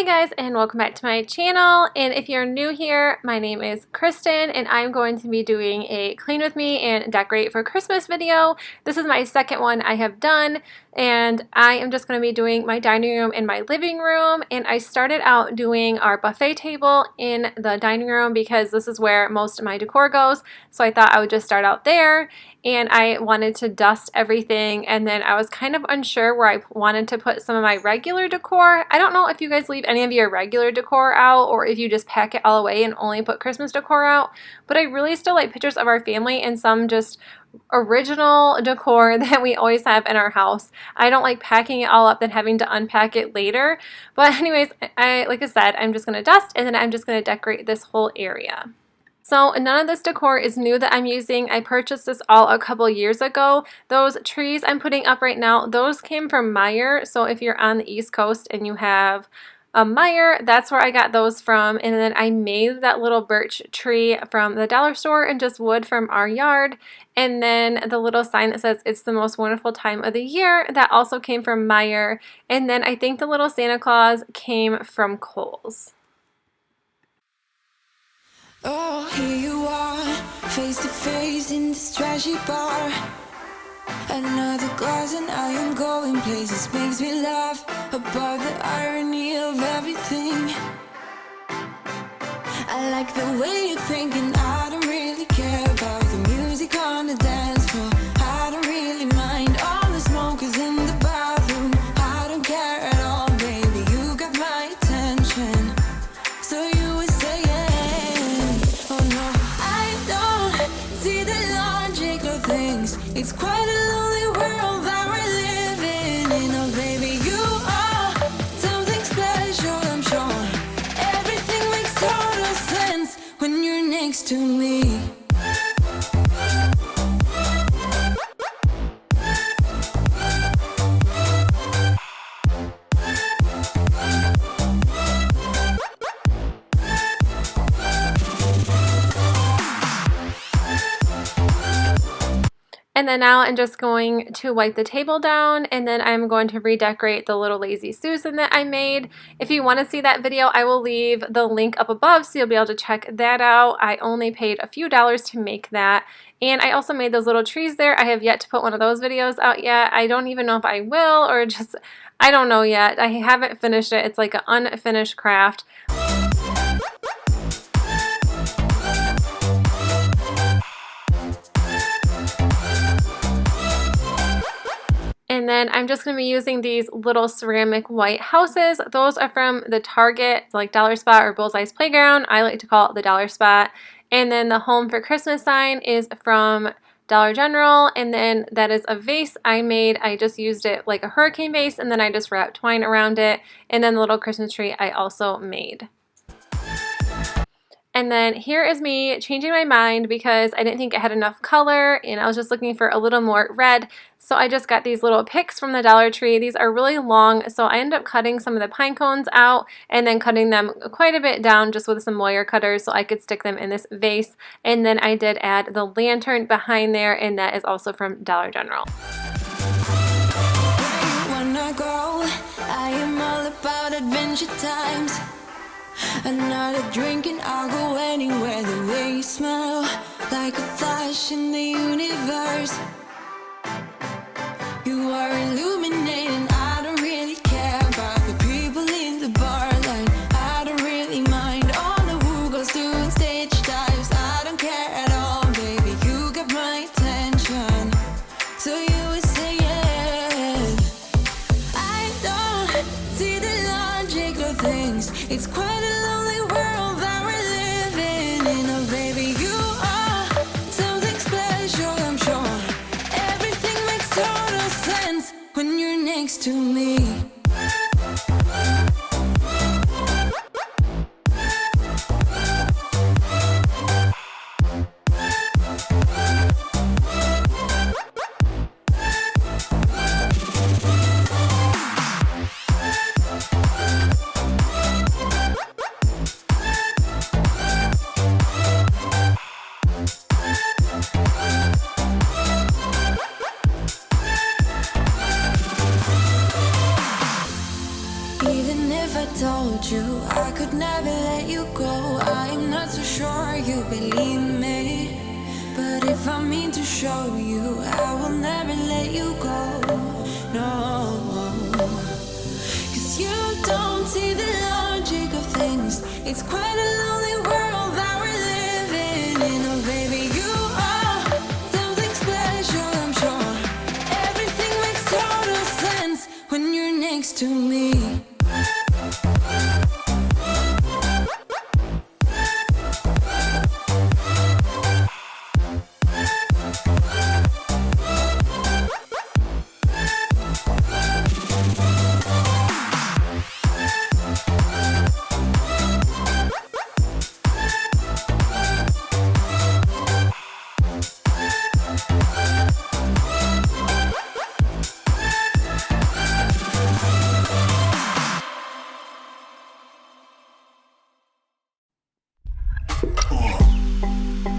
Hi guys, and welcome back to my channel. And if you're new here, my name is Kristen and I'm going to be doing a clean with me and decorate for Christmas video. This is my second one I have done, and I am just going to be doing my dining room and my living room. And I started out doing our buffet table in the dining room because this is where most of my decor goes. So I thought I would just start out there, and I wanted to dust everything, and then I was kind of unsure where I wanted to put some of my regular decor. I don't know if you guys leave any of your regular decor out or if you just pack it all away and only put Christmas decor out, but I really still like pictures of our family and some just original decor that we always have in our house. I don't like packing it all up and having to unpack it later. But anyways, like I said, I'm just going to dust and then I'm just going to decorate this whole area. So none of this decor is new that I'm using. I purchased this all a couple years ago. Those trees I'm putting up right now, those came from Meijer. So if you're on the East Coast and you have a Meijer, that's where I got those from. And then I made that little birch tree from the dollar store and just wood from our yard. And then the little sign that says it's the most wonderful time of the year, that also came from Meijer. And then I think the little Santa Claus came from Kohl's. Oh, here you are, face to face in this trashy bar. Another glass and I am going places. Makes me laugh about the irony of everything. I like the way you're thinking. I don't really care about the music on the dance floor. I don't really mind all the smokers in the bathroom. I don't care at all, baby, you got my attention. So you were saying, oh no, I don't see the logic of things. It's quite a lonely world that we're living in. Oh baby, you are something special, I'm sure. Everything makes total sense when you're next to me. And then now I'm just going to wipe the table down, and then I'm going to redecorate the little Lazy Susan that I made. If you want to see that video, I will leave the link up above so you'll be able to check that out. I only paid a few dollars to make that. And I also made those little trees there. I have yet to put one of those videos out yet. I don't even know if I will, or just, I don't know yet. I haven't finished it. It's like an unfinished craft. And then I'm just going to be using these little ceramic white houses. Those are from the Target, like Dollar Spot or Bullseye's Playground. I like to call it the Dollar Spot. And then the Home for Christmas sign is from Dollar General. And then that is a vase I made. I just used it like a hurricane vase, and then I just wrapped twine around it. And then the little Christmas tree I also made. And then here is me changing my mind because I didn't think it had enough color and I was just looking for a little more red. So I just got these little picks from the Dollar Tree. These are really long, so I ended up cutting some of the pine cones out and then cutting them quite a bit down just with some wire cutters so I could stick them in this vase. And then I did add the lantern behind there, and that is also from Dollar General. When I go, I am all about adventure times. Another drink and I'll go anywhere. The way you smell, like a flash in the universe. You are illuminating. I don't really care about the people in the bar line. I don't really mind all the who goes doing stage dives. I don't care at all, baby, you got my attention. So you were saying, I don't see the logic of things. It's quite a lonely world that we're living in. Oh baby, you are something special, I'm sure. Everything makes total sense when you're next to me. hold you. I could never let you go. I'm not so sure you believe me, but if I mean to show you, I will never let you go. No, 'cause you don't see the logic of things. It's quite a lonely world that we're living in. Oh baby, you are something special, I'm sure. Everything makes total sense when you're next to me.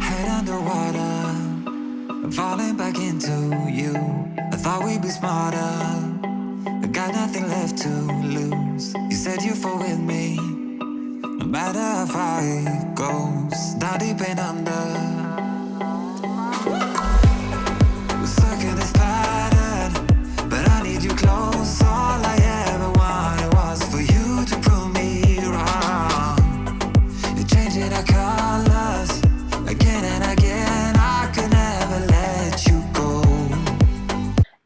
Head underwater, falling back into you. I thought we'd be smarter, I got nothing left to lose. You said you fall with me, no matter how far it goes. Down deep and under, we're stuck in this pattern, but I need you close. All I ever wanted was for you to prove me wrong. You're changing our colors again and again. I could never let you go.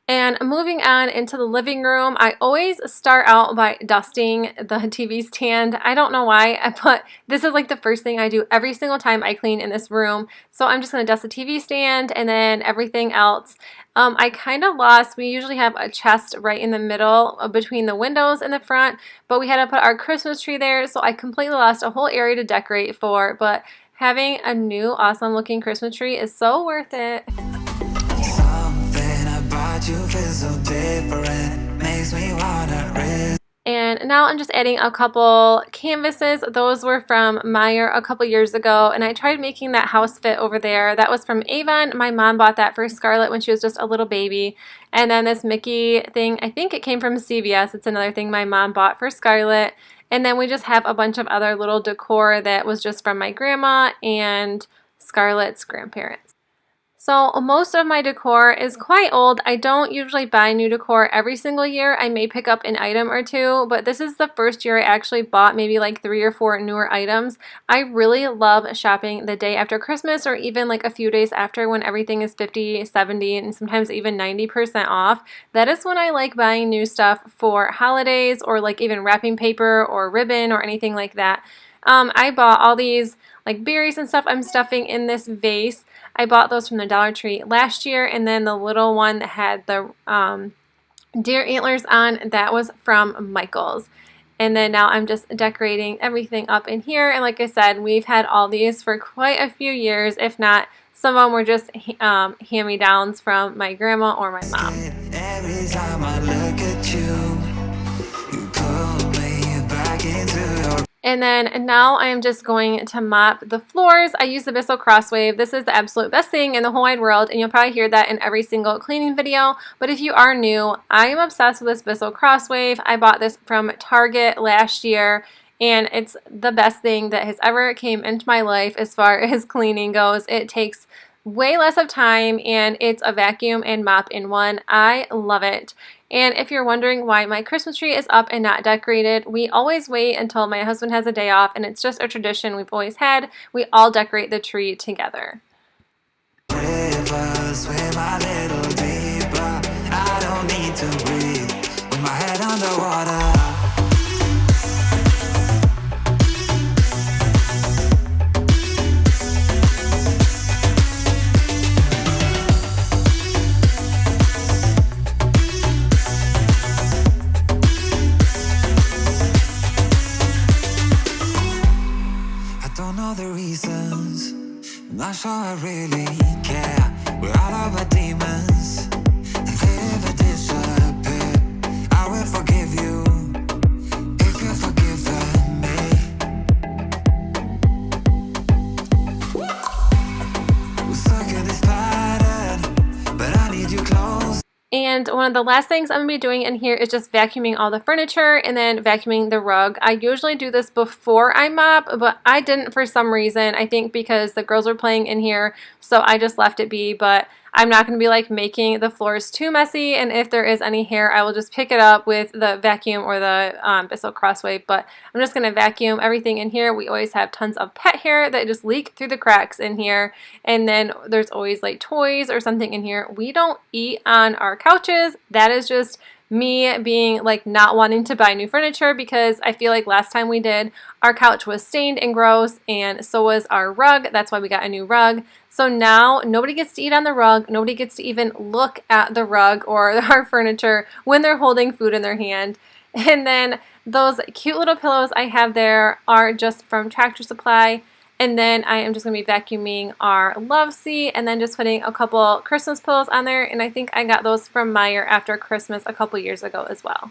And moving on into the living room, I always start out by dusting the TV stand. I don't know why, but this is like the first thing I do every single time I clean in this room. So I'm just going to dust the TV stand and then everything else. I kind of lost, we usually have a chest right in the middle between the windows and the front, but we had to put our Christmas tree there, so I completely lost a whole area to decorate for, but having a new awesome looking Christmas tree is so worth it. Something about you feels so different, makes me wanna risk. And now I'm just adding a couple canvases. Those were from Meyer a couple years ago, and I tried making that house fit over there. That was from Avon. My mom bought that for Scarlett when she was just a little baby. And then this Mickey thing, I think it came from CVS. It's another thing my mom bought for Scarlett. And then we just have a bunch of other little decor that was just from my grandma and Scarlett's grandparents. So most of my decor is quite old. I don't usually buy new decor every single year. I may pick up an item or two, but this is the first year I actually bought maybe like 3 or 4 newer items. I really love shopping the day after Christmas or even like a few days after when everything is 50, 70, and sometimes even 90% off. That is when I like buying new stuff for holidays or like even wrapping paper or ribbon or anything like that. I bought all these like berries and stuff I'm stuffing in this vase. I bought those from the Dollar Tree last year, and then the little one that had the deer antlers on, that was from Michael's. And then now I'm just decorating everything up in here, and like I said, we've had all these for quite a few years. If not, some of them were just hand-me-downs from my grandma or my mom. Every time I look at you, you pull me back into your. And then now I am just going to mop the floors. I use the Bissell Crosswave. This is the absolute best thing in the whole wide world, and you'll probably hear that in every single cleaning video. But if you are new, I am obsessed with this Bissell Crosswave. I bought this from Target last year, and it's the best thing that has ever came into my life as far as cleaning goes. It takes way less of time, and it's a vacuum and mop in one. I love it. And if you're wondering why my Christmas tree is up and not decorated, we always wait until my husband has a day off, and it's just a tradition we've always had. We all decorate the tree together. River, swim a little deeper. I don't need to breathe with my head underwater. The reasons, I'm not sure I really care. We're all of our demons, and they never disappear. I will forgive you if you've forgiven me. We're stuck in this pattern, but I need you close. And one of the last things I'm going to be doing in here is just vacuuming all the furniture and then vacuuming the rug. I usually do this before I mop, but I didn't for some reason. I think because the girls were playing in here, so I just left it be. But I'm not going to be like making the floors too messy, and if there is any hair, I will just pick it up with the vacuum or the Bissell Crossway. But I'm just going to vacuum everything in here. We always have tons of pet hair that just leak through the cracks in here, and then there's always like toys or something in here. We don't eat on our couches. That is just me being like not wanting to buy new furniture, because I feel like last time we did, our couch was stained and gross, and so was our rug. That's why we got a new rug. So now nobody gets to eat on the rug. Nobody gets to even look at the rug or our furniture when they're holding food in their hand. And then those cute little pillows I have there are just from Tractor Supply. And then I am just going to be vacuuming our love seat and then just putting a couple Christmas pillows on there. And I think I got those from Meijer after Christmas a couple years ago as well.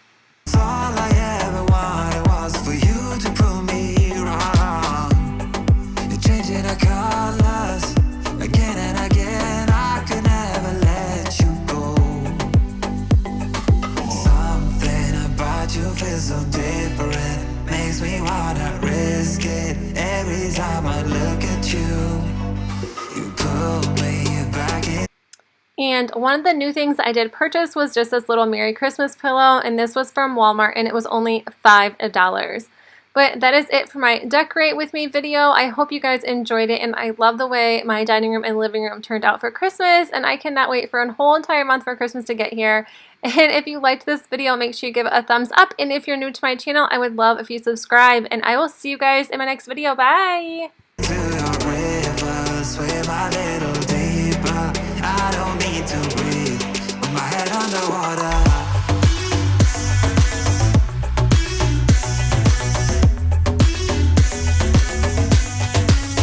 All I ever wanted was for you to prove me wrong. You're changing our colors again and again. I could never let you go. Something about you feels so different, makes me wanna risk it. Every time I look at you, you pull me back in. And one of the new things I did purchase was just this little Merry Christmas pillow, and this was from Walmart, and it was only $5. But that is it for my Decorate With Me video. I hope you guys enjoyed it, and I love the way my dining room and living room turned out for Christmas, and I cannot wait for a whole entire month for Christmas to get here. And if you liked this video, make sure you give it a thumbs up, and if you're new to my channel, I would love if you subscribe, and I will see you guys in my next video. Bye! To your river, swim a little deeper. I don't need to breathe.